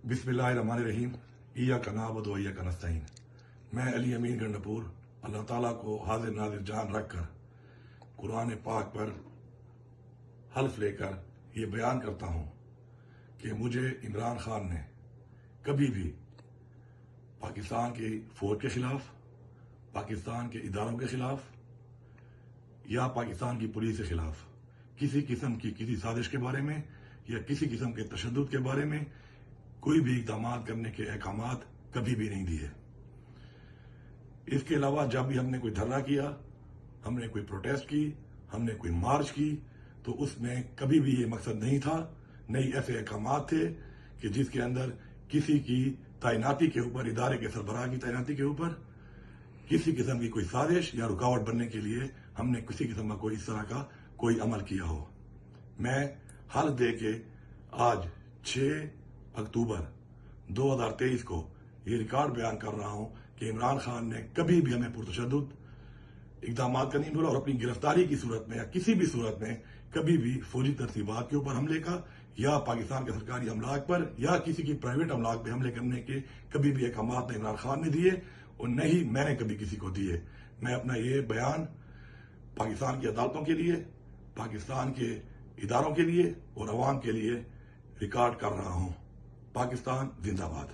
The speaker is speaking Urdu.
بسم اللہ الرحمن الرحیم ایاک نعبد و ایاک نستعین۔ میں علی امین گنڈپور اللہ تعالیٰ کو حاضر ناظر جان رکھ کر قرآن پاک پر حلف لے کر یہ بیان کرتا ہوں کہ مجھے عمران خان نے کبھی بھی پاکستان کی فوج کے خلاف، پاکستان کے اداروں کے خلاف یا پاکستان کی پولیس کے خلاف کسی قسم کی کسی سازش کے بارے میں یا کسی قسم کے تشدد کے بارے میں کوئی بھی اقدامات کرنے کے احکامات کبھی بھی نہیں دیے۔ اس کے علاوہ جب بھی ہم نے کوئی دھرنا کیا، ہم نے کوئی پروٹیسٹ کی، ہم نے کوئی مارچ کی، تو اس میں کبھی بھی یہ مقصد نہیں تھا، نہیں ایسے احکامات تھے کہ جس کے اندر کسی کی تعیناتی کے اوپر، ادارے کے سربراہ کی تعیناتی کے اوپر کسی قسم کی کوئی سازش یا رکاوٹ بننے کے لیے ہم نے کسی قسم کا کوئی اس طرح کا کوئی عمل کیا ہو۔ میں حلف دے کے آج 6 اکتوبر 2023 کو یہ ریکارڈ بیان کر رہا ہوں کہ عمران خان نے کبھی بھی ہمیں پرتشدد اقدامات کا نہیں بولا، اور اپنی گرفتاری کی صورت میں یا کسی بھی صورت میں کبھی بھی فوجی ترتیبات کے اوپر حملے کا یا پاکستان کے سرکاری املاک پر یا کسی کی پرائیویٹ املاک پہ حملے کرنے کے کبھی بھی احکامات نہ عمران خان نے دیے اور نہ ہی میں نے کبھی کسی کو دیے۔ میں اپنا یہ بیان پاکستان کی عدالتوں کے لیے، پاکستان کے اداروں کے لیے اور عوام کے لیے ریکارڈ کر رہا ہوں۔ پاکستان زندہ باد۔